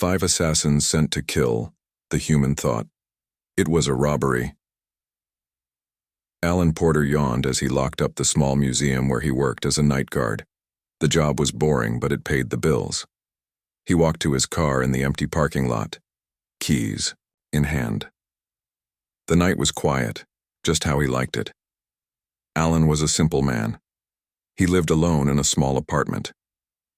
5 assassins sent to kill, the human thought. It was a robbery. Alan Porter yawned as he locked up the small museum where he worked as a night guard. The job was boring, but it paid the bills. He walked to his car in the empty parking lot, keys in hand. The night was quiet, just how he liked it. Alan was a simple man. He lived alone in a small apartment.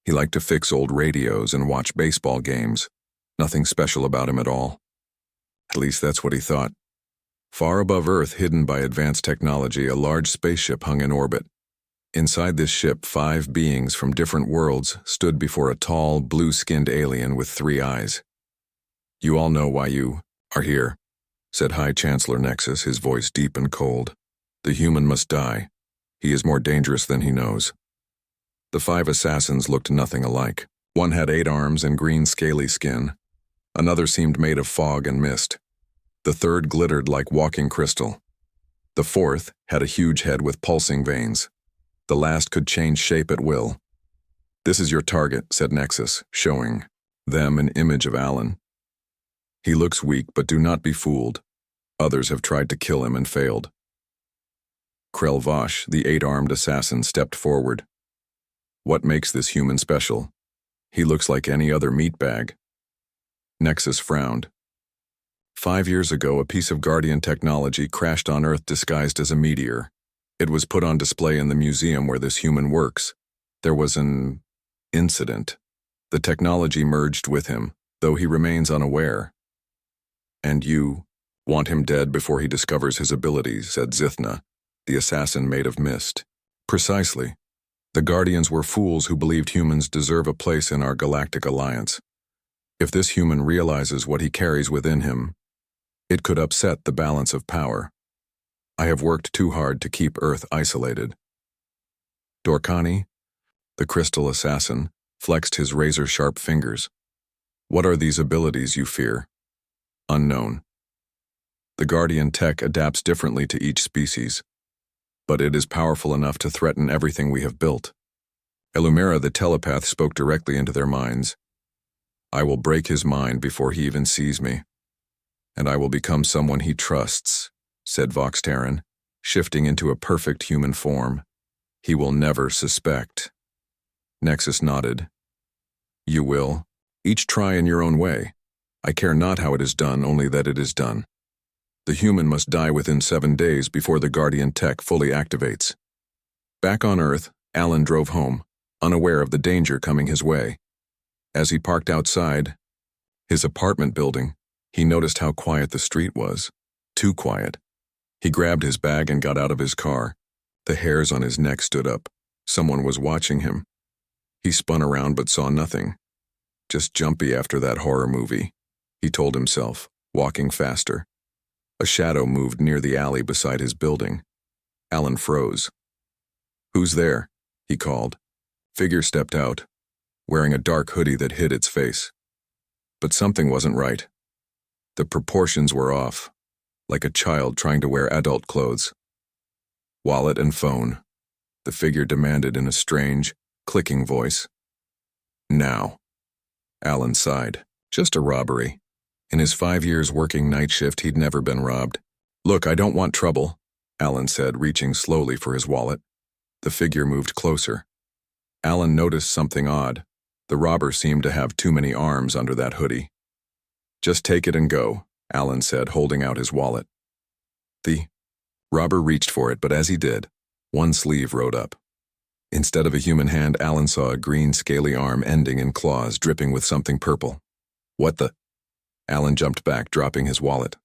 He liked to fix old radios and watch baseball games. Nothing special about him at all. At least that's what he thought. Far above Earth, hidden by advanced technology, a large spaceship hung in orbit. Inside this ship, 5 beings from different worlds stood before a tall, blue-skinned alien with 3 eyes. "You all know why you are here," said High Chancellor Nexus, his voice deep and cold. "The human must die. He is more dangerous than he knows." The 5 assassins looked nothing alike. One had 8 arms and green scaly skin. Another seemed made of fog and mist. The third glittered like walking crystal. The 4th had a huge head with pulsing veins. The last could change shape at will. "This is your target," said Nexus, showing them an image of Alan. "He looks weak, but do not be fooled. Others have tried to kill him and failed." Krell Vosh, the 8-armed assassin, stepped forward. "What makes this human special? He looks like any other meatbag." Nexus frowned. 5 years ago, a piece of Guardian technology crashed on Earth disguised as a meteor. It was put on display in the museum where this human works. There was an incident. The technology merged with him, though he remains unaware. "And you want him dead before he discovers his abilities," said Zithna, the assassin made of mist. "Precisely. The Guardians were fools who believed humans deserve a place in our galactic alliance. If this human realizes what he carries within him, it could upset the balance of power. I have worked too hard to keep Earth isolated." Dorkani, the crystal assassin, flexed his razor-sharp fingers. "What are these abilities you fear?" "Unknown. The Guardian tech adapts differently to each species, but it is powerful enough to threaten everything we have built." Elumera, the telepath, spoke directly into their minds. "I will break his mind before he even sees me, and I will become someone he trusts," said Vox Terran, shifting into a perfect human form. "He will never suspect." Nexus nodded. "You will. Each try in your own way. I care not how it is done, only that it is done. The human must die within 7 days before the Guardian tech fully activates." Back on Earth, Alan drove home, unaware of the danger coming his way. As he parked outside his apartment building, he noticed how quiet the street was. Too quiet. He grabbed his bag and got out of his car. The hairs on his neck stood up. Someone was watching him. He spun around but saw nothing. Just jumpy after that horror movie, he told himself, walking faster. A shadow moved near the alley beside his building. Alan froze. "Who's there?" he called. Figure stepped out, wearing a dark hoodie that hid its face. But something wasn't right. The proportions were off, like a child trying to wear adult clothes. "Wallet and phone," the figure demanded in a strange, clicking voice. "Now." Alan sighed. Just a robbery. In his 5 years working night shift, he'd never been robbed. "Look, I don't want trouble," Alan said, reaching slowly for his wallet. The figure moved closer. Alan noticed something odd. The robber seemed to have too many arms under that hoodie. "Just take it and go," Alan said, holding out his wallet. The robber reached for it, but as he did, one sleeve rode up. Instead of a human hand, Alan saw a green, scaly arm ending in claws, dripping with something purple. "What the?" Alan jumped back, dropping his wallet.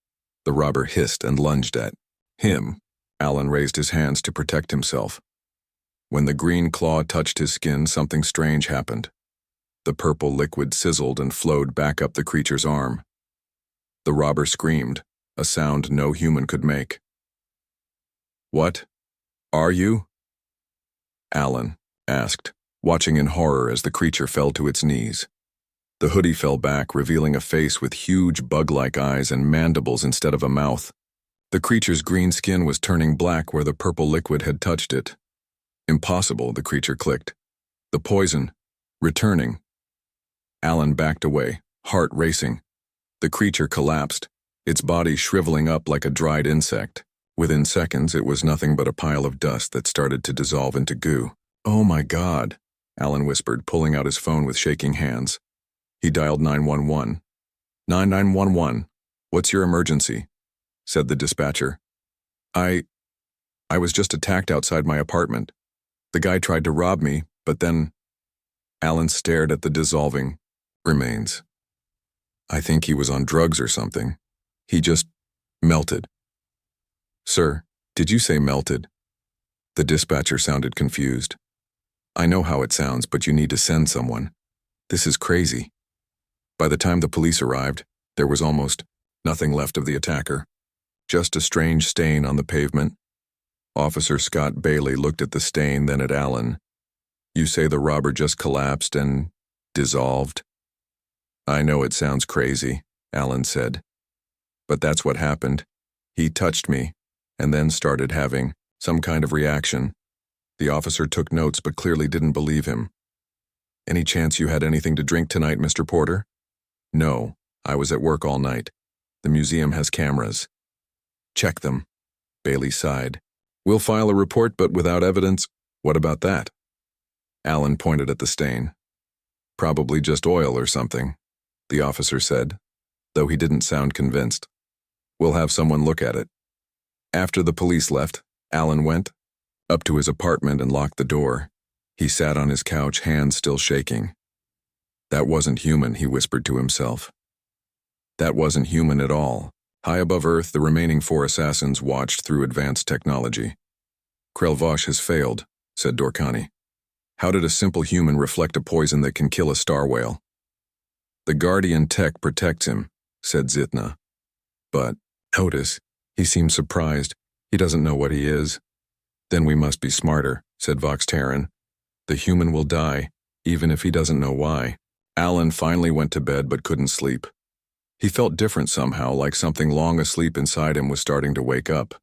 The robber hissed and lunged at him. Alan raised his hands to protect himself. When the green claw touched his skin, something strange happened. The purple liquid sizzled and flowed back up the creature's arm. The robber screamed, a sound no human could make. "What are you?" Alan asked, watching in horror as the creature fell to its knees. The hoodie fell back, revealing a face with huge bug-like eyes and mandibles instead of a mouth. The creature's green skin was turning black where the purple liquid had touched it. "Impossible," the creature clicked. "The poison, returning." Alan backed away, Heart racing. The creature collapsed, its body shriveling up like a dried insect. Within seconds, it was nothing but a pile of dust that started to dissolve into goo. "Oh my God," Alan whispered, pulling out his phone with shaking hands. He dialed 911. 9911, what's your emergency?" said the dispatcher. I was just attacked outside my apartment. The guy tried to rob me, but then..." Alan stared at the dissolving remains. "I think he was on drugs or something. He just melted." "Sir, did you say melted?" The dispatcher sounded confused. "I know how it sounds, but you need to send someone. This is crazy." By the time the police arrived, there was almost nothing left of the attacker. Just a strange stain on the pavement. Officer Scott Bailey looked at the stain, then at Alan. "You say the robber just collapsed and dissolved?" "I know it sounds crazy," Alan said. "But that's what happened. He touched me, and then started having some kind of reaction." The officer took notes but clearly didn't believe him. "Any chance you had anything to drink tonight, Mr. Porter?" "No, I was at work all night. The museum has cameras." "Check them." Bailey sighed. "We'll file a report, but without evidence." "What about that?" Alan pointed at the stain. "Probably just oil or something," the officer said, though he didn't sound convinced. "We'll have someone look at it." After the police left, Alan went up to his apartment and locked the door. He sat on his couch, hands still shaking. "That wasn't human," he whispered to himself. "That wasn't human at all." High above Earth, the remaining 4 assassins watched through advanced technology. "Krelvosh has failed," said Dorkani. "How did a simple human reflect a poison that can kill a star whale?" "The Guardian tech protects him," said Zitna. "But, notice, he seems surprised. He doesn't know what he is." "Then we must be smarter," said Vox Terran. "The human will die, even if he doesn't know why." Alan finally went to bed but couldn't sleep. He felt different somehow, like something long asleep inside him was starting to wake up.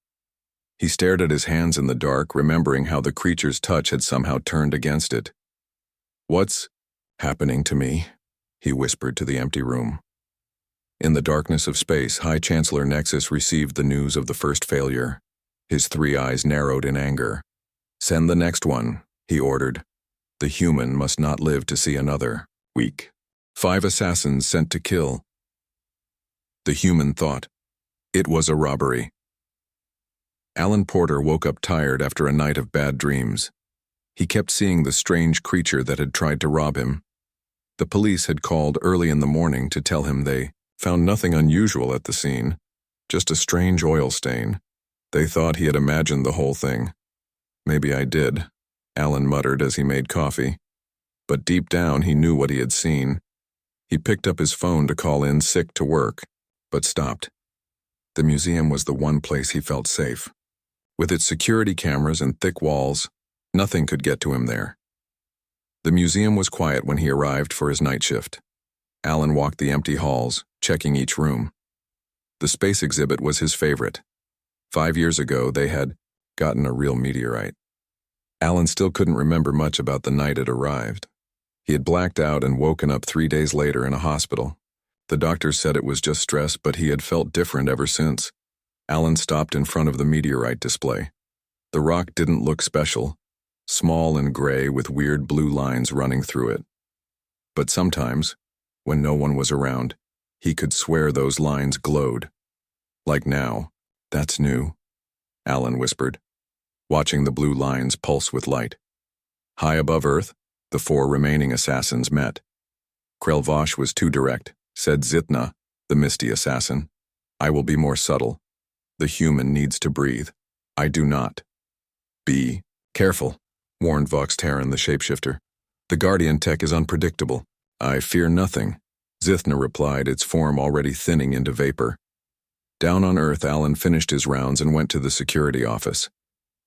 He stared at his hands in the dark, remembering how the creature's touch had somehow turned against it. "What's happening to me?" he whispered to the empty room. In the darkness of space, High Chancellor Nexus received the news of the first failure. His 3 eyes narrowed in anger. "Send the next one," he ordered. "The human must not live to see another week." 5 assassins sent to kill. The human thought. It was a robbery. Alan Porter woke up tired after a night of bad dreams. He kept seeing the strange creature that had tried to rob him. The police had called early in the morning to tell him they found nothing unusual at the scene, just a strange oil stain. They thought he had imagined the whole thing. "Maybe I did," Alan muttered as he made coffee. But deep down he knew what he had seen. He picked up his phone to call in sick to work, but stopped. The museum was the one place he felt safe. With its security cameras and thick walls, nothing could get to him there. The museum was quiet when he arrived for his night shift. Alan walked the empty halls, checking each room. The space exhibit was his favorite. 5 years ago, they had gotten a real meteorite. Alan still couldn't remember much about the night it arrived. He had blacked out and woken up 3 days later in a hospital. The doctors said it was just stress, but he had felt different ever since. Alan stopped in front of the meteorite display. The rock didn't look special, small and gray with weird blue lines running through it. But sometimes, when no one was around, he could swear those lines glowed. Like now. "That's new," Alan whispered, watching the blue lines pulse with light. High above Earth, the 4 remaining assassins met. "Krelvosh was too direct," said Zitna, the misty assassin. "I will be more subtle. The human needs to breathe. I do not." "Be careful," warned Vox Terran, the shapeshifter. "The Guardian tech is unpredictable." "I fear nothing," Zithna replied, its form already thinning into vapor. Down on Earth, Alan finished his rounds and went to the security office.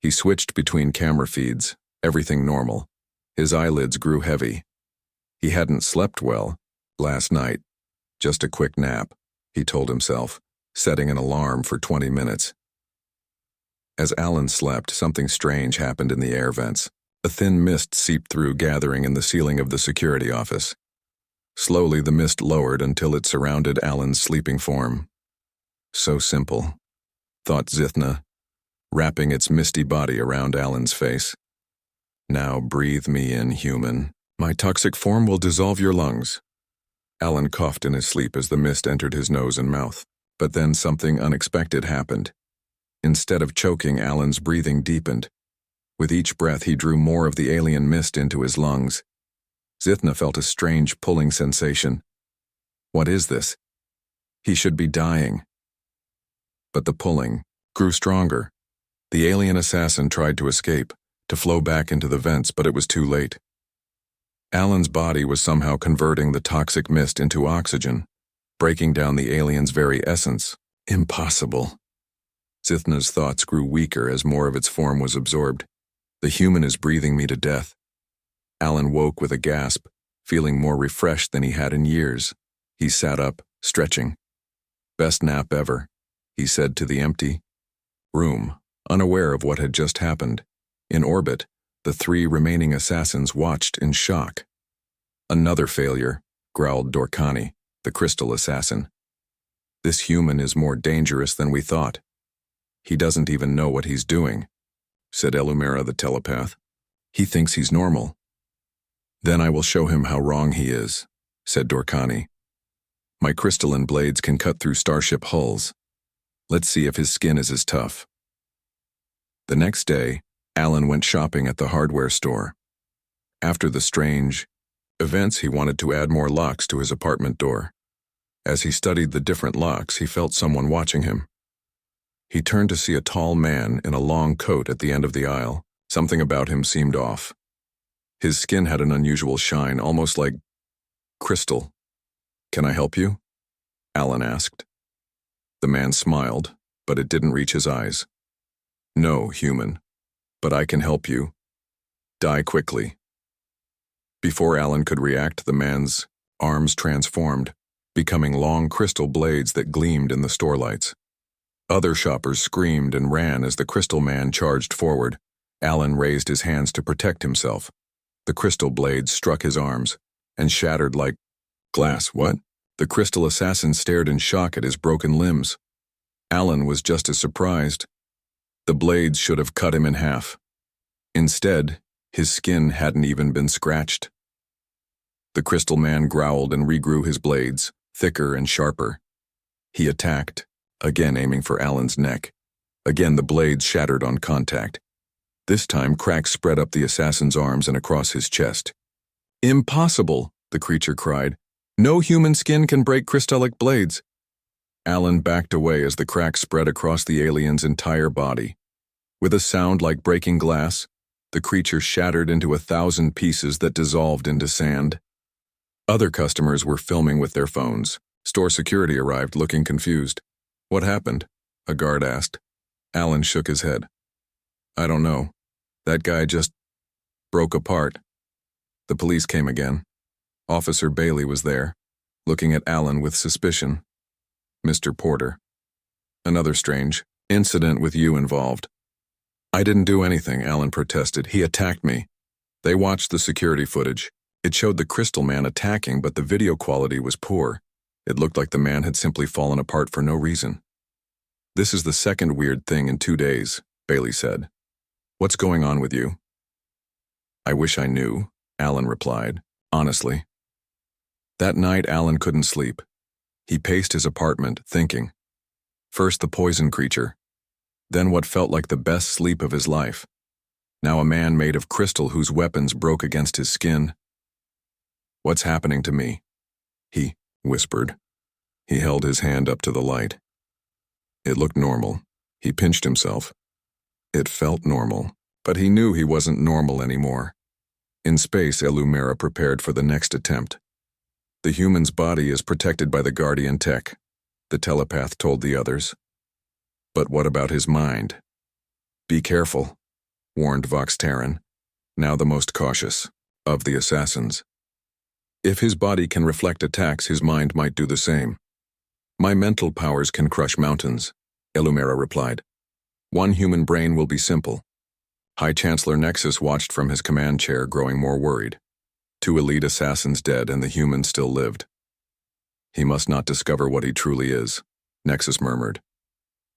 He switched between camera feeds, everything normal. His eyelids grew heavy. He hadn't slept well last night. Just a quick nap, he told himself, setting an alarm for 20 minutes. As Alan slept, something strange happened in the air vents. A thin mist seeped through, gathering in the ceiling of the security office. Slowly the mist lowered until it surrounded Alan's sleeping form. So simple, thought Zithna, wrapping its misty body around Alan's face. Now breathe me in, human. My toxic form will dissolve your lungs. Alan coughed in his sleep as the mist entered his nose and mouth. But then something unexpected happened. Instead of choking, Alan's breathing deepened. With each breath, he drew more of the alien mist into his lungs. Zithna felt a strange pulling sensation. What is this? He should be dying. But the pulling grew stronger. The alien assassin tried to escape, to flow back into the vents, but it was too late. Alan's body was somehow converting the toxic mist into oxygen, breaking down the alien's very essence. Impossible. Zithna's thoughts grew weaker as more of its form was absorbed. The human is breathing me to death. Alan woke with a gasp, feeling more refreshed than he had in years. He sat up, stretching. Best nap ever, he said to the empty room, unaware of what had just happened. In orbit, the 3 remaining assassins watched in shock. Another failure, growled Dorkani, the crystal assassin. This human is more dangerous than we thought. He doesn't even know what he's doing, said Elumera the telepath. He thinks he's normal. Then I will show him how wrong he is, said Dorkani. My crystalline blades can cut through starship hulls. Let's see if his skin is as tough. The next day, Alan went shopping at the hardware store. After the strange events, he wanted to add more locks to his apartment door. As he studied the different locks, he felt someone watching him. He turned to see a tall man in a long coat at the end of the aisle. Something about him seemed off. His skin had an unusual shine, almost like crystal. Can I help you? Alan asked. The man smiled, but it didn't reach his eyes. No, human. But I can help you. Die quickly. Before Alan could react, the man's arms transformed, becoming long crystal blades that gleamed in the store lights. Other shoppers screamed and ran as the crystal man charged forward. Alan raised his hands to protect himself. The crystal blades struck his arms and shattered like glass. What? The crystal assassin stared in shock at his broken limbs. Alan was just as surprised. The blades should have cut him in half. Instead, his skin hadn't even been scratched. The crystal man growled and regrew his blades, thicker and sharper. He attacked, again aiming for Alan's neck. Again the blades shattered on contact. This time cracks spread up the assassin's arms and across his chest. Impossible, the creature cried. No human skin can break crystallic blades. Alan backed away as the cracks spread across the alien's entire body. With a sound like breaking glass, the creature shattered into 1,000 pieces that dissolved into sand. Other customers were filming with their phones. Store security arrived looking confused. What happened? A guard asked. Alan shook his head. I don't know. That guy just broke apart. The police came again. Officer Bailey was there, looking at Alan with suspicion. Mr. Porter. Another strange incident with you involved. I didn't do anything, Alan protested. He attacked me. They watched the security footage. It showed the crystal man attacking, but the video quality was poor. It looked like the man had simply fallen apart for no reason. This is the second weird thing in 2 days, Bailey said. What's going on with you? I wish I knew, Alan replied, honestly. That night, Alan couldn't sleep. He paced his apartment, thinking. First the poison creature, then what felt like the best sleep of his life. Now a man made of crystal whose weapons broke against his skin. What's happening to me? He whispered. He held his hand up to the light. It looked normal. He pinched himself. It felt normal, but he knew he wasn't normal anymore. In space, Elumera prepared for the next attempt. The human's body is protected by the Guardian tech, the telepath told the others. But what about his mind? Be careful, warned Vox Terran, now the most cautious of the assassins. If his body can reflect attacks, his mind might do the same. My mental powers can crush mountains, Elumera replied. One human brain will be simple. High Chancellor Nexus watched from his command chair, growing more worried. 2 elite assassins dead and the human still lived. He must not discover what he truly is, Nexus murmured.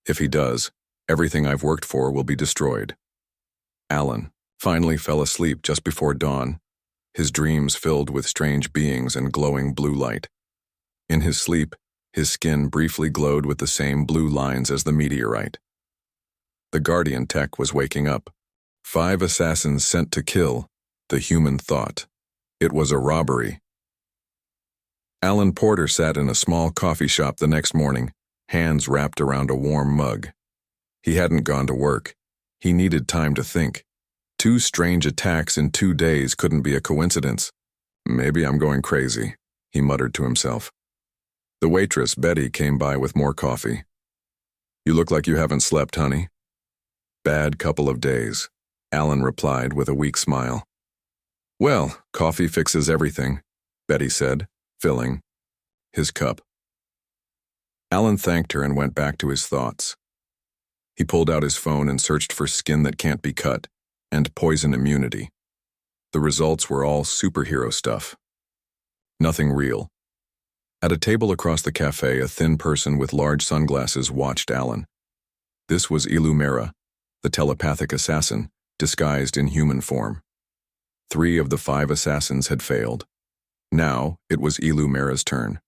If he does, everything I've worked for will be destroyed. Alan finally fell asleep just before dawn, his dreams filled with strange beings and glowing blue light. In his sleep, his skin briefly glowed with the same blue lines as the meteorite. The Guardian tech was waking up. 5 assassins sent to kill, the human thought. It was a robbery. Alan Porter sat in a small coffee shop the next morning, hands wrapped around a warm mug. He hadn't gone to work. He needed time to think. 2 strange attacks in 2 days couldn't be a coincidence. Maybe I'm going crazy, he muttered to himself. The waitress, Betty, came by with more coffee. You look like you haven't slept, honey. Bad couple of days, Alan replied with a weak smile. Well, coffee fixes everything, Betty said, filling his cup. Alan thanked her and went back to his thoughts. He pulled out his phone and searched for skin that can't be cut and poison immunity. The results were all superhero stuff. Nothing real. At a table across the cafe, a thin person with large sunglasses watched Alan. This was Illumera, the telepathic assassin, disguised in human form. 3 of the 5 assassins had failed. Now, it was Illumera's turn.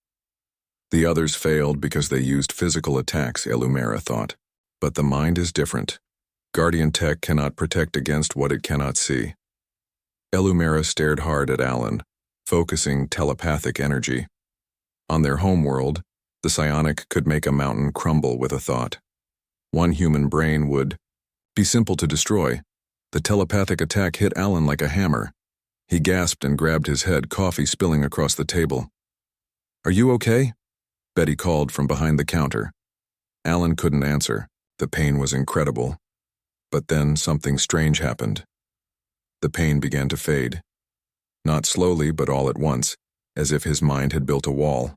The others failed because they used physical attacks, Illumera thought. But the mind is different. Guardian Tech cannot protect against what it cannot see. Illumera stared hard at Alan, focusing telepathic energy. On their homeworld, the psionic could make a mountain crumble with a thought. One human brain would be simple to destroy. The telepathic attack hit Alan like a hammer. He gasped and grabbed his head, coffee spilling across the table. Are you okay? Betty called from behind the counter. Alan couldn't answer. The pain was incredible. But then something strange happened. The pain began to fade. Not slowly, but all at once, as if his mind had built a wall.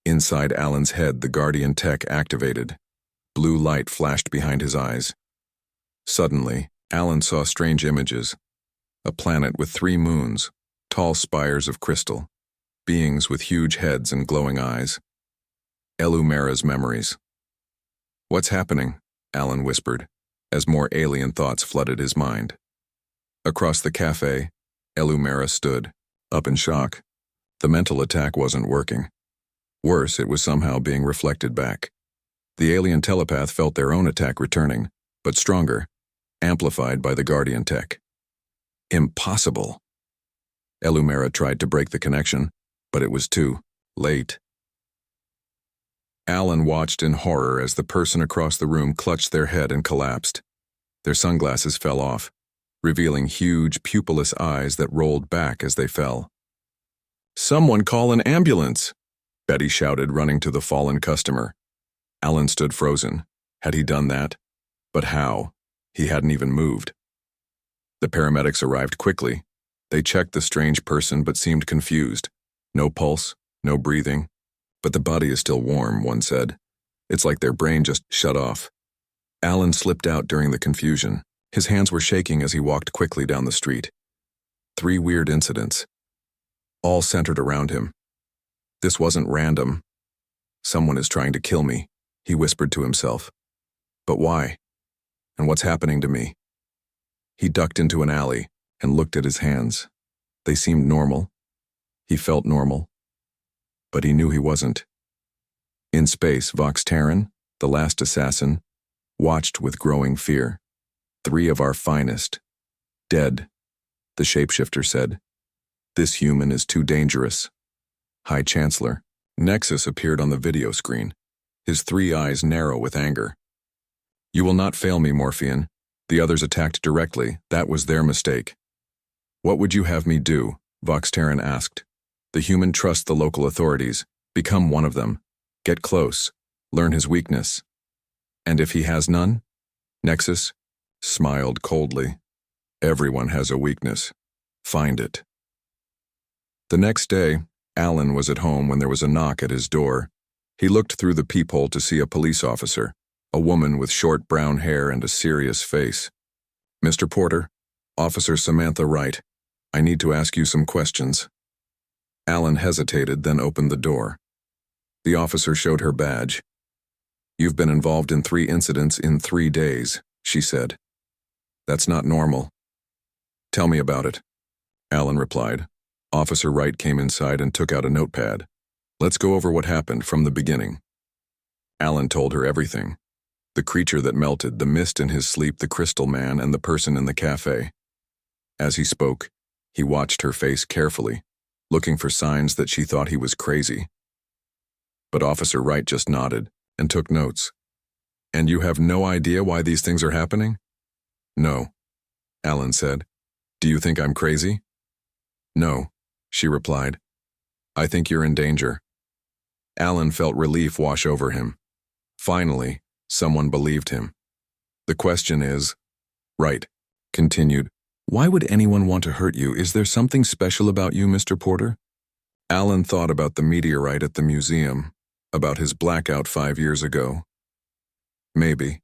Inside Alan's head, the Guardian Tech activated. Blue light flashed behind his eyes. Suddenly, Alan saw strange images. A planet with 3 moons, tall spires of crystal, beings with huge heads and glowing eyes. Illumera's memories. What's happening? Alan whispered, as more alien thoughts flooded his mind. Across the cafe, Illumera stood, up in shock. The mental attack wasn't working. Worse, it was somehow being reflected back. The alien telepath felt their own attack returning, but stronger, amplified by the Guardian Tech. Impossible. Illumera tried to break the connection, but it was too late. Alan watched in horror as the person across the room clutched their head and collapsed. Their sunglasses fell off, revealing huge, pupilless eyes that rolled back as they fell. Someone call an ambulance! Betty shouted, running to the fallen customer. Alan stood frozen. Had he done that? But how? He hadn't even moved. The paramedics arrived quickly. They checked the strange person but seemed confused. No pulse, no breathing. But the body is still warm, one said. It's like their brain just shut off. Alan slipped out during the confusion. His hands were shaking as he walked quickly down the street. 3 weird incidents, all centered around him. This wasn't random. Someone is trying to kill me, he whispered to himself. But why? And what's happening to me? He ducked into an alley and looked at his hands. They seemed normal. He felt normal. But he knew he wasn't. In space, Vox Terran, the last assassin, watched with growing fear. 3 of our finest. Dead, the shapeshifter said. This human is too dangerous. High Chancellor. Nexus appeared on the video screen, his 3 eyes narrow with anger. You will not fail me, Morphean. The others attacked directly. That was their mistake. What would you have me do? Vox Terran asked. The human trusts the local authorities. Become one of them. Get close. Learn his weakness. And if he has none? Nexus smiled coldly. Everyone has a weakness. Find it. The next day, Alan was at home when there was a knock at his door. He looked through the peephole to see a police officer, a woman with short brown hair and a serious face. Mr. Porter, Officer Samantha Wright. I need to ask you some questions. Alan hesitated, then opened the door. The officer showed her badge. You've been involved in 3 incidents in 3 days, she said. That's not normal. Tell me about it, Alan replied. Officer Wright came inside and took out a notepad. Let's go over what happened from the beginning. Alan told her everything. The creature that melted, the mist in his sleep, the crystal man, and the person in the cafe. As he spoke, he watched her face carefully, looking for signs that she thought he was crazy. But Officer Wright just nodded and took notes. And you have no idea why these things are happening? No, Alan said. Do you think I'm crazy? No, she replied. I think you're in danger. Alan felt relief wash over him. Finally, someone believed him. The question is, Wright continued, why would anyone want to hurt you? Is there something special about you, Mr. Porter? Alan thought about the meteorite at the museum, about his blackout 5 years ago. Maybe.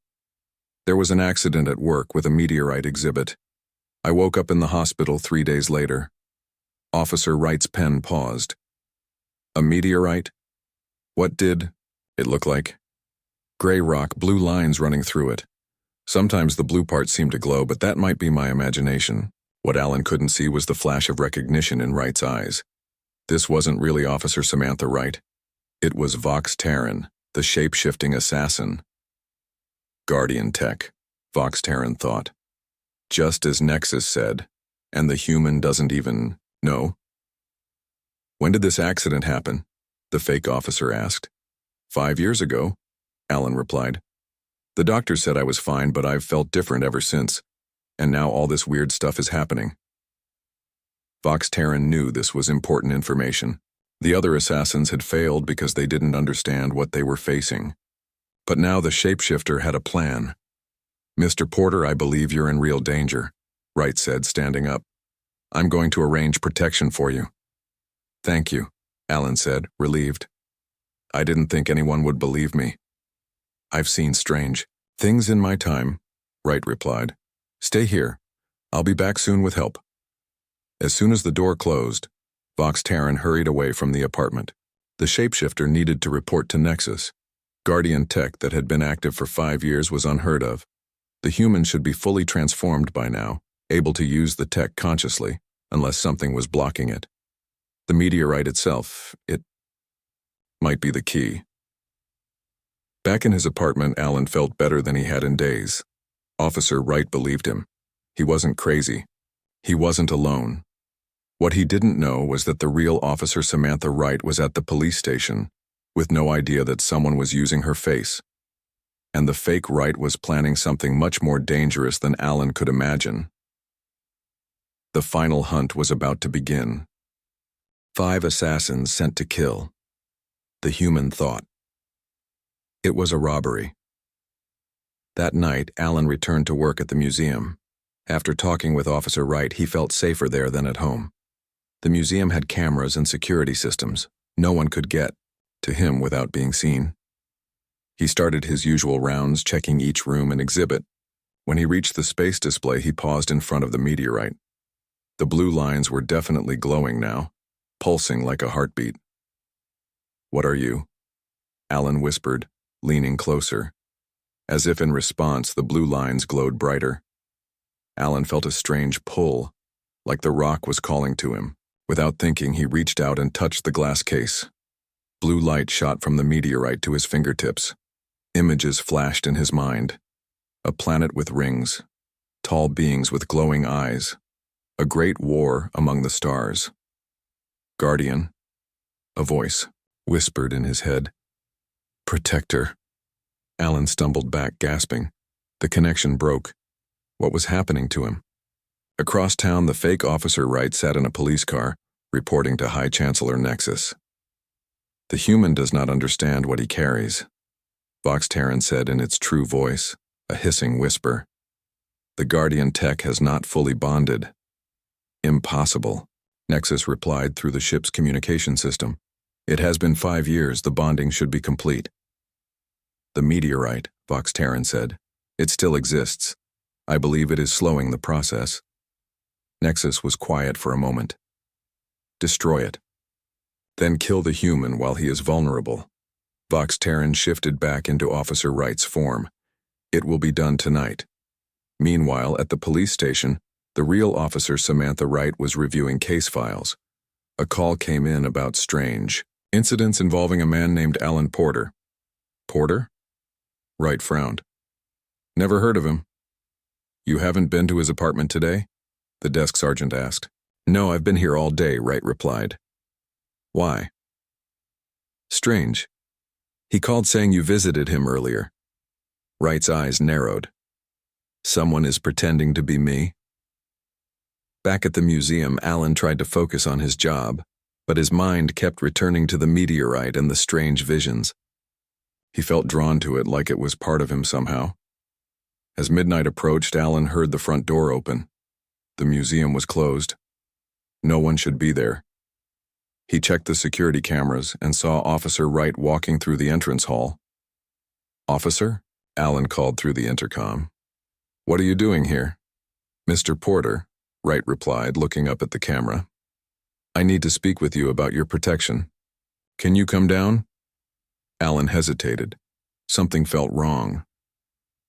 There was an accident at work with a meteorite exhibit. I woke up in the hospital 3 days later. Officer Wright's pen paused. A meteorite? What did it look like? Gray rock, blue lines running through it. Sometimes the blue parts seemed to glow, but that might be my imagination. What Alan couldn't see was the flash of recognition in Wright's eyes. This wasn't really Officer Samantha Wright. It was Vox Terran, the shape-shifting assassin. Guardian tech, Vox Terran thought. Just as Nexus said, and the human doesn't even know. When did this accident happen? The fake officer asked. 5 years ago, Alan replied. The doctor said I was fine, but I've felt different ever since, and now all this weird stuff is happening. Vox Terran knew this was important information. The other assassins had failed because they didn't understand what they were facing. But now the shapeshifter had a plan. Mr. Porter, I believe you're in real danger, Wright said, standing up. I'm going to arrange protection for you. Thank you, Alan said, relieved. I didn't think anyone would believe me. I've seen strange things in my time, Wright replied. Stay here. I'll be back soon with help. As soon as the door closed, Vox Terran hurried away from the apartment. The shapeshifter needed to report to Nexus. Guardian tech that had been active for 5 years was unheard of. The human should be fully transformed by now, able to use the tech consciously, unless something was blocking it. The meteorite itself, it might be the key. Back in his apartment, Alan felt better than he had in days. Officer Wright believed him. He wasn't crazy. He wasn't alone. What he didn't know was that the real Officer Samantha Wright was at the police station, with no idea that someone was using her face. And the fake Wright was planning something much more dangerous than Alan could imagine. The final hunt was about to begin. 5 assassins sent to kill. The human thought. It was a robbery. That night, Alan returned to work at the museum. After talking with Officer Wright, he felt safer there than at home. The museum had cameras and security systems. No one could get to him without being seen. He started his usual rounds, checking each room and exhibit. When he reached the space display, he paused in front of the meteorite. The blue lines were definitely glowing now, pulsing like a heartbeat. What are you? Alan whispered, leaning closer. As if in response, the blue lines glowed brighter. Alan felt a strange pull, like the rock was calling to him. Without thinking, he reached out and touched the glass case. Blue light shot from the meteorite to his fingertips. Images flashed in his mind. A planet with rings, tall beings with glowing eyes, a great war among the stars. Guardian, a voice whispered in his head. Protector. Alan stumbled back, gasping. The connection broke. What was happening to him? Across town, the fake Officer Wright sat in a police car, reporting to High Chancellor Nexus. The human does not understand what he carries, Vox Terran said in its true voice, a hissing whisper. The Guardian tech has not fully bonded. Impossible, Nexus replied through the ship's communication system. It has been 5 years, the bonding should be complete. The meteorite, Vox Terran said. It still exists. I believe it is slowing the process. Nexus was quiet for a moment. Destroy it. Then kill the human while he is vulnerable. Vox Terran shifted back into Officer Wright's form. It will be done tonight. Meanwhile, at the police station, the real Officer Samantha Wright was reviewing case files. A call came in about strange incidents involving a man named Alan Porter. Porter? Wright frowned. Never heard of him. You haven't been to his apartment today? The desk sergeant asked. No, I've been here all day, Wright replied. Why? Strange. He called saying you visited him earlier. Wright's eyes narrowed. Someone is pretending to be me? Back at the museum, Alan tried to focus on his job, but his mind kept returning to the meteorite and the strange visions. He felt drawn to it like it was part of him somehow. As midnight approached, Alan heard the front door open. The museum was closed. No one should be there. He checked the security cameras and saw Officer Wright walking through the entrance hall. Officer? Alan called through the intercom. What are you doing here? Mr. Porter, Wright replied, looking up at the camera. I need to speak with you about your protection. Can you come down? Alan hesitated. Something felt wrong.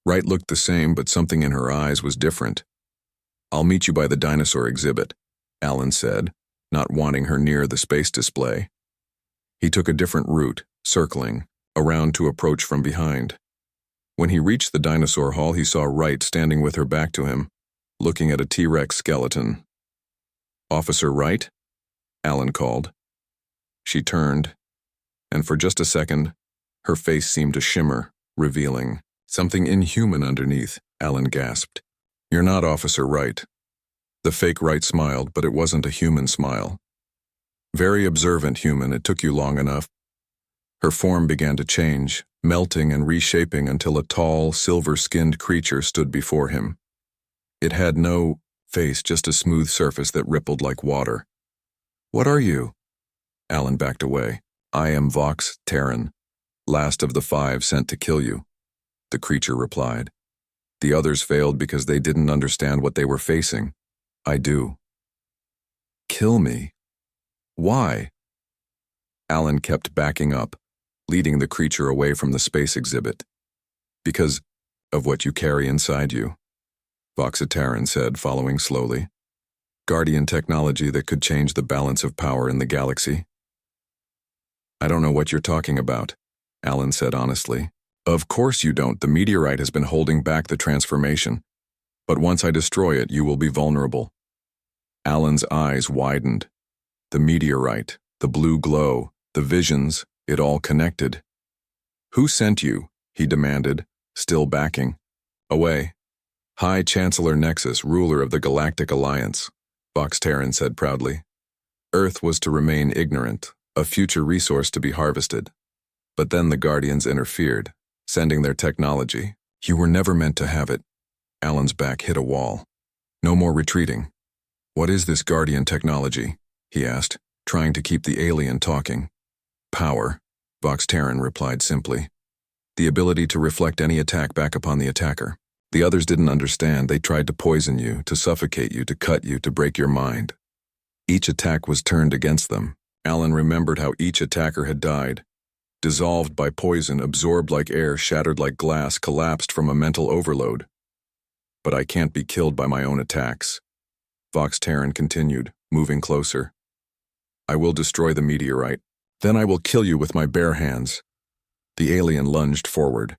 Wright looked the same, but something in her eyes was different. I'll meet you by the dinosaur exhibit, Alan said, not wanting her near the space display. He took a different route, circling, around to approach from behind. When he reached the dinosaur hall, he saw Wright standing with her back to him, looking at a T-Rex skeleton. Officer Wright? Alan called. She turned, and for just a second, her face seemed to shimmer, revealing something inhuman underneath. Alan gasped. You're not Officer Wright. The fake Wright smiled, but it wasn't a human smile. Very observant human, it took you long enough. Her form began to change, melting and reshaping until a tall, silver-skinned creature stood before him. It had no face, just a smooth surface that rippled like water. What are you? Alan backed away. I am Vox Terran, last of the 5 sent to kill you, the creature replied. The others failed because they didn't understand what they were facing. I do. Kill me? Why? Alan kept backing up, leading the creature away from the space exhibit. Because of what you carry inside you, Vox Terran said, following slowly. Guardian technology that could change the balance of power in the galaxy. I don't know what you're talking about, Alan said honestly. Of course you don't. The meteorite has been holding back the transformation. But once I destroy it, you will be vulnerable. Alan's eyes widened. The meteorite, the blue glow, the visions, it all connected. Who sent you? He demanded, still backing. Away. High Chancellor Nexus, ruler of the Galactic Alliance, Vox Terran said proudly. Earth was to remain ignorant, a future resource to be harvested. But then the Guardians interfered, sending their technology. You were never meant to have it. Alan's back hit a wall. No more retreating. What is this Guardian technology? He asked, trying to keep the alien talking. Power, Vox Terran replied simply. The ability to reflect any attack back upon the attacker. The others didn't understand. They tried to poison you, to suffocate you, to cut you, to break your mind. Each attack was turned against them. Alan remembered how each attacker had died. Dissolved by poison, absorbed like air, shattered like glass, collapsed from a mental overload. But I can't be killed by my own attacks. Vox Terran continued, moving closer. I will destroy the meteorite. Then I will kill you with my bare hands. The alien lunged forward.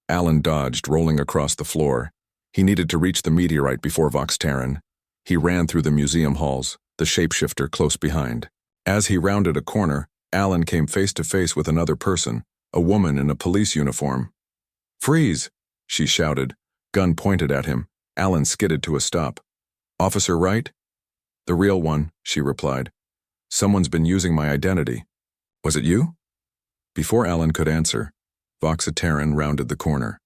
Alan dodged, rolling across the floor. He needed to reach the meteorite before Vox Terran. He ran through the museum halls, the shapeshifter close behind. As he rounded a corner, Alan came face to face with another person, a woman in a police uniform. Freeze! She shouted, gun pointed at him. Alan skidded to a stop. Officer Wright? The real one, she replied. Someone's been using my identity. Was it you? Before Alan could answer, Vox Terran rounded the corner.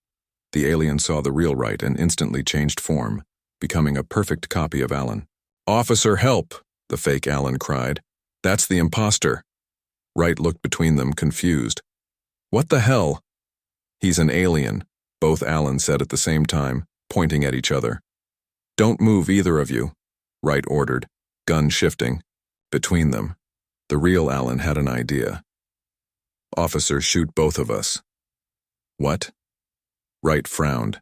The alien saw the real Wright and instantly changed form, becoming a perfect copy of Alan. Officer, help! The fake Alan cried. That's the imposter. Wright looked between them, confused. What the hell? He's an alien, both Alan said at the same time, pointing at each other. Don't move, either of you. Wright ordered, gun shifting. Between them, the real Alan had an idea. Officer, shoot both of us. What? Wright frowned.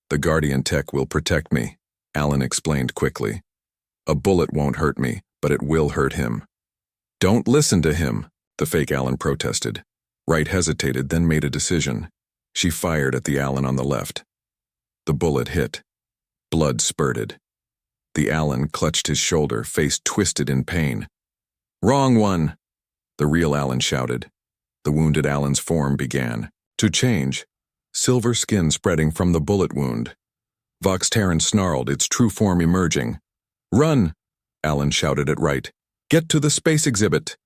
The Guardian tech will protect me, Alan explained quickly. A bullet won't hurt me, but it will hurt him. Don't listen to him, the fake Alan protested. Wright hesitated, then made a decision. She fired at the Alan on the left. The bullet hit. Blood spurted. The Alan clutched his shoulder, face twisted in pain. Wrong one, the real Alan shouted. The wounded Alan's form began to change, silver skin spreading from the bullet wound. Vox Terran snarled, its true form emerging. Run, Alan shouted at Wright. Get to the space exhibit.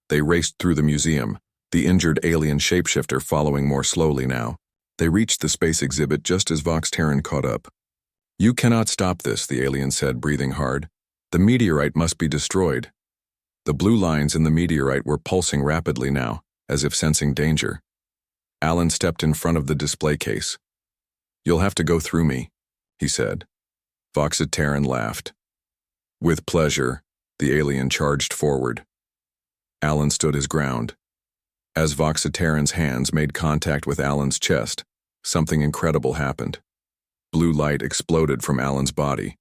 They raced through the museum, the injured alien shapeshifter following more slowly now. They reached the space exhibit just as Vox Terran caught up. You cannot stop this, the alien said, breathing hard. The meteorite must be destroyed. The blue lines in the meteorite were pulsing rapidly now, as if sensing danger. Alan stepped in front of the display case. You'll have to go through me, he said. Vox Terran laughed. With pleasure, the alien charged forward. Alan stood his ground. As Vox Terran's hands made contact with Alan's chest, something incredible happened. Blue light exploded from Alan's body.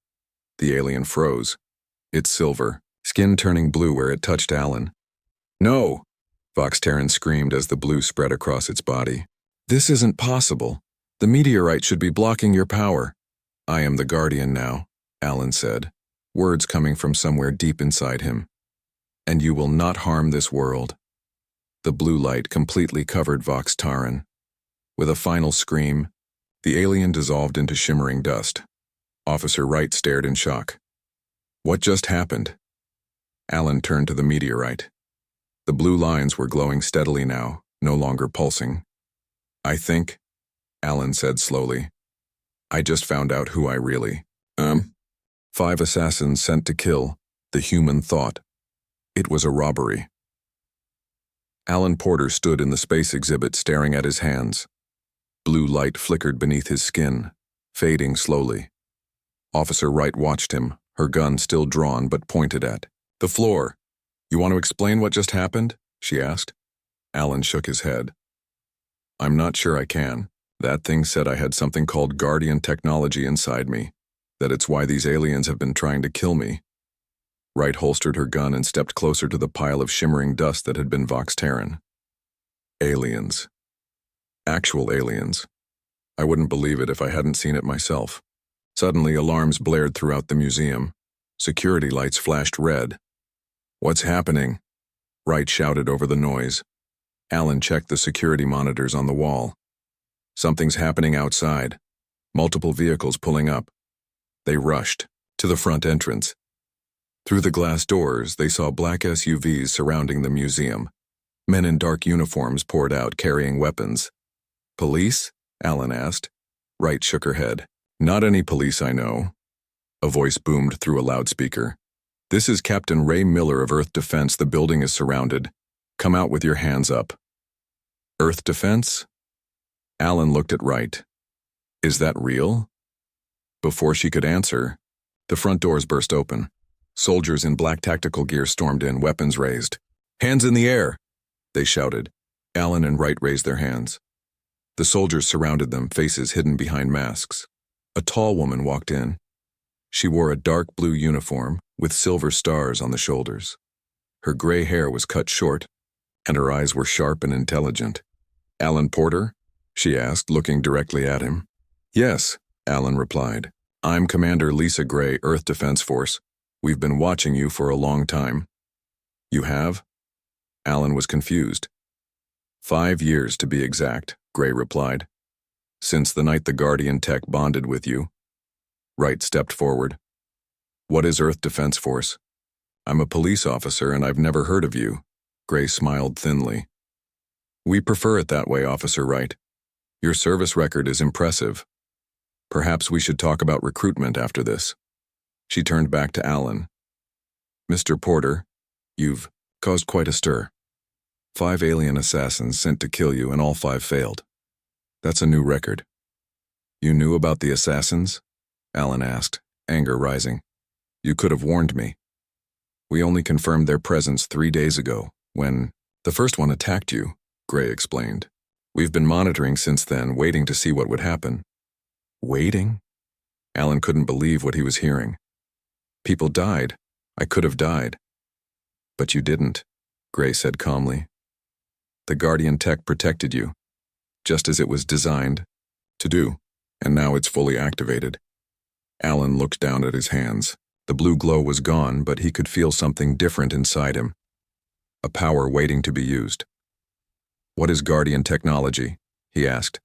The alien froze. Its silver, skin turning blue where it touched Alan. No! Vox Terran screamed as the blue spread across its body. This isn't possible. The meteorite should be blocking your power. I am the Guardian now, Alan said, words coming from somewhere deep inside him. And you will not harm this world. The blue light completely covered Vox Terran. With a final scream, the alien dissolved into shimmering dust. Officer Wright stared in shock. What just happened? Alan turned to the meteorite. The blue lines were glowing steadily now, no longer pulsing. I think, Alan said slowly, I just found out who I really am. 5 assassins sent to kill the human thought. It was a robbery. Alan Porter stood in the space exhibit staring at his hands. Blue light flickered beneath his skin, fading slowly. Officer Wright watched him, her gun still drawn but pointed at the floor. You want to explain what just happened? She asked. Alan shook his head. I'm not sure I can. That thing said I had something called Guardian technology inside me, that it's why these aliens have been trying to kill me. Wright holstered her gun and stepped closer to the pile of shimmering dust that had been Vox Terran. Aliens. Actual aliens. I wouldn't believe it if I hadn't seen it myself. Suddenly, alarms blared throughout the museum. Security lights flashed red. What's happening? Wright shouted over the noise. Alan checked the security monitors on the wall. Something's happening outside. Multiple vehicles pulling up. They rushed to the front entrance. Through the glass doors, they saw black SUVs surrounding the museum. Men in dark uniforms poured out, carrying weapons. Police? Alan asked. Wright shook her head. Not any police I know. A voice boomed through a loudspeaker. This is Captain Ray Miller of Earth Defense. The building is surrounded. Come out with your hands up. Earth Defense? Alan looked at Wright. Is that real? Before she could answer, the front doors burst open. Soldiers in black tactical gear stormed in, weapons raised. Hands in the air, they shouted. Alan and Wright raised their hands. The soldiers surrounded them, faces hidden behind masks. A tall woman walked in. She wore a dark blue uniform with silver stars on the shoulders. Her gray hair was cut short, and her eyes were sharp and intelligent. Alan Porter? She asked, looking directly at him. Yes, Alan replied. I'm Commander Lisa Gray, Earth Defense Force. We've been watching you for a long time. You have? Alan was confused. 5 years to be exact, Gray replied. Since the night the Guardian tech bonded with you. Wright stepped forward. What is Earth Defense Force? I'm a police officer and I've never heard of you. Gray smiled thinly. We prefer it that way, Officer Wright. Your service record is impressive. Perhaps we should talk about recruitment after this. She turned back to Alan. Mr. Porter, you've caused quite a stir. 5 alien assassins sent to kill you and all 5 failed. That's a new record. You knew about the assassins? Alan asked, anger rising. You could have warned me. We only confirmed their presence 3 days ago, when the first one attacked you, Gray explained. We've been monitoring since then, waiting to see what would happen. Waiting? Alan couldn't believe what he was hearing. People died. I could have died. But you didn't, Gray said calmly. The Guardian tech protected you, just as it was designed to do, and now it's fully activated. Alan looked down at his hands. The blue glow was gone, but he could feel something different inside him. A power waiting to be used. What is Guardian technology? He asked.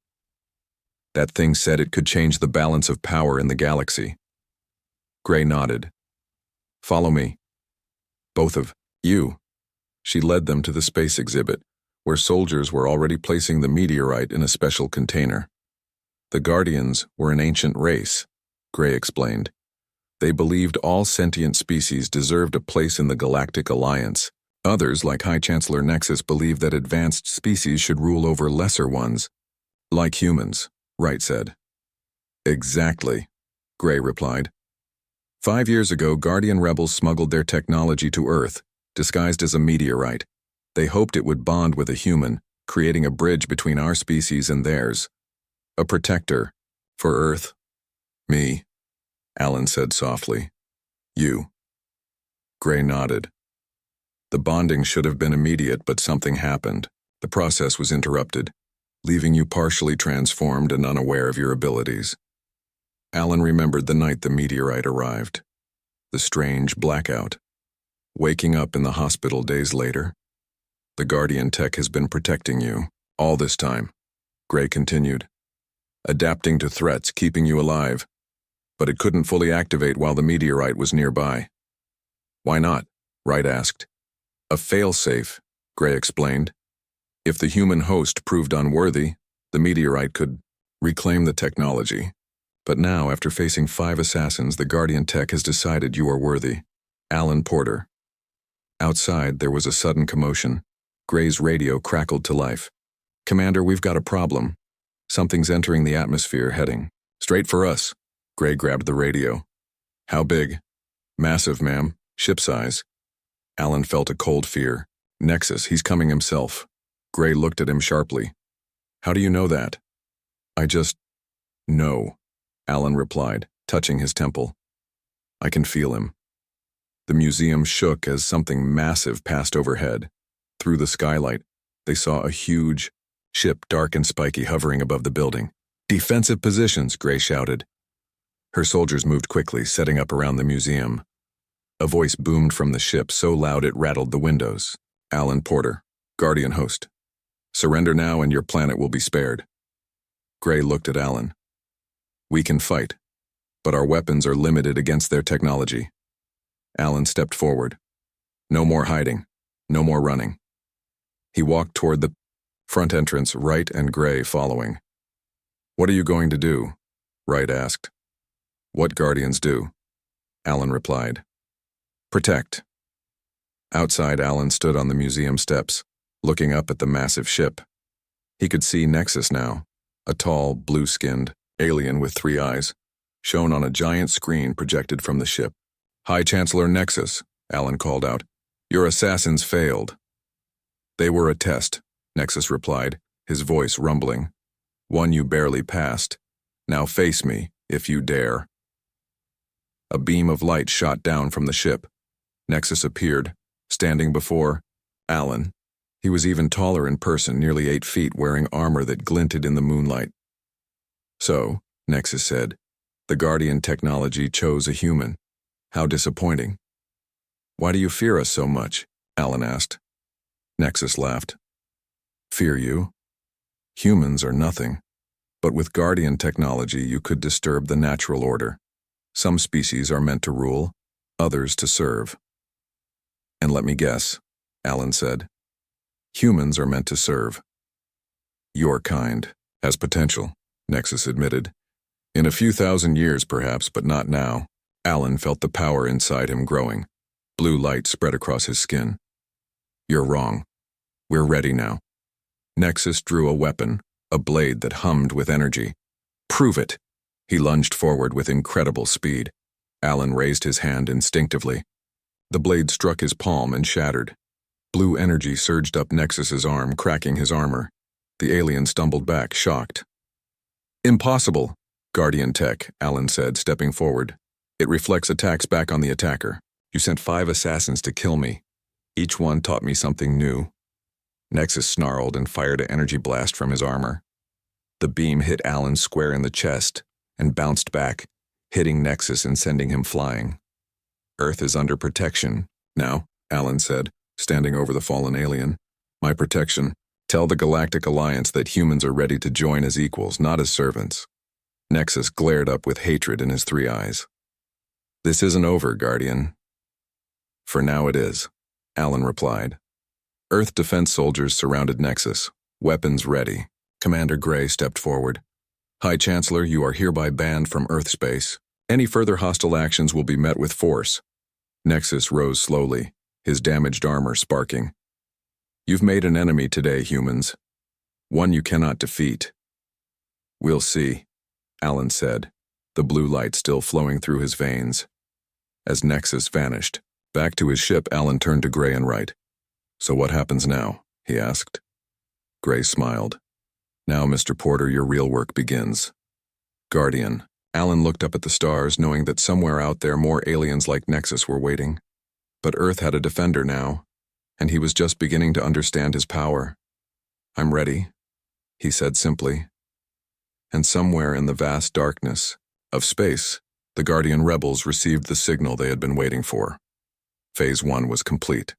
That thing said it could change the balance of power in the galaxy. Gray nodded. Follow me. Both of you. She led them to the space exhibit, where soldiers were already placing the meteorite in a special container. The Guardians were an ancient race, Gray explained. They believed all sentient species deserved a place in the Galactic Alliance. Others, like High Chancellor Nexus, believed that advanced species should rule over lesser ones. Like humans, Wright said. Exactly, Gray replied. 5 years ago, Guardian rebels smuggled their technology to Earth, disguised as a meteorite. They hoped it would bond with a human, creating a bridge between our species and theirs. A protector. For Earth. Me, Alan said softly. You. Gray nodded. The bonding should have been immediate, but something happened. The process was interrupted, leaving you partially transformed and unaware of your abilities. Alan remembered the night the meteorite arrived. The strange blackout. Waking up in the hospital days later. The Guardian tech has been protecting you all this time, Gray continued. Adapting to threats, keeping you alive. But it couldn't fully activate while the meteorite was nearby. Why not? Wright asked. A failsafe, Gray explained. If the human host proved unworthy, the meteorite could reclaim the technology. But now, after facing 5 assassins, the Guardian tech has decided you are worthy. Alan Porter. Outside, there was a sudden commotion. Gray's radio crackled to life. Commander, we've got a problem. Something's entering the atmosphere, heading straight for us. Gray grabbed the radio. How big? Massive, ma'am. Ship size. Alan felt a cold fear. Nexus, he's coming himself. Gray looked at him sharply. How do you know that? I just know, Alan replied, touching his temple. I can feel him. The museum shook as something massive passed overhead. Through the skylight, they saw a huge ship, dark and spiky, hovering above the building. Defensive positions, Gray shouted. Her soldiers moved quickly, setting up around the museum. A voice boomed from the ship so loud it rattled the windows. Alan Porter, Guardian host. Surrender now and your planet will be spared. Gray looked at Alan. We can fight, but our weapons are limited against their technology. Alan stepped forward. No more hiding. No more running. He walked toward the front entrance, Wright and Gray following. What are you going to do? Wright asked. What Guardians do? Alan replied. Protect. Outside, Alan stood on the museum steps, looking up at the massive ship. He could see Nexus now, a tall, blue-skinned alien with 3 eyes, shown on a giant screen projected from the ship. High Chancellor Nexus, Alan called out. Your assassins failed. They were a test, Nexus replied, his voice rumbling. One you barely passed. Now face me, if you dare. A beam of light shot down from the ship. Nexus appeared, standing before Alan. He was even taller in person, nearly 8 feet, wearing armor that glinted in the moonlight. So, Nexus said, the Guardian technology chose a human. How disappointing. Why do you fear us so much? Alan asked. Nexus laughed. Fear you? Humans are nothing. But with Guardian technology, you could disturb the natural order. Some species are meant to rule, others to serve. And let me guess, Alan said. Humans are meant to serve. Your kind has potential, Nexus admitted. In a few thousand years, perhaps, but not now. Alan felt the power inside him growing. Blue light spread across his skin. You're wrong. We're ready now. Nexus drew a weapon, a blade that hummed with energy. Prove it. He lunged forward with incredible speed. Alan raised his hand instinctively. The blade struck his palm and shattered. Blue energy surged up Nexus's arm, cracking his armor. The alien stumbled back, shocked. Impossible, Guardian Tech, Alan said, stepping forward. It reflects attacks back on the attacker. You sent 5 assassins to kill me. Each one taught me something new. Nexus snarled and fired an energy blast from his armor. The beam hit Alan square in the chest and bounced back, hitting Nexus and sending him flying. Earth is under protection now, Alan said, standing over the fallen alien. My protection. Tell the Galactic Alliance that humans are ready to join as equals, not as servants. Nexus glared up with hatred in his 3 eyes. This isn't over, Guardian. For now it is, Alan replied. Earth defense soldiers surrounded Nexus, weapons ready. Commander Gray stepped forward. High Chancellor, you are hereby banned from Earth space. Any further hostile actions will be met with force. Nexus rose slowly, his damaged armor sparking. You've made an enemy today, humans. One you cannot defeat. We'll see, Alan said, the blue light still flowing through his veins. As Nexus vanished, back to his ship, Alan turned to Gray and Wright. So what happens now? He asked. Gray smiled. Now, Mr. Porter, your real work begins. Guardian. Alan looked up at the stars, knowing that somewhere out there more aliens like Nexus were waiting. But Earth had a defender now, and he was just beginning to understand his power. I'm ready, he said simply. And somewhere in the vast darkness of space, the Guardian rebels received the signal they had been waiting for. Phase 1 was complete.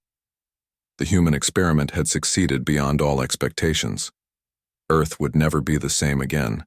The human experiment had succeeded beyond all expectations. Earth would never be the same again.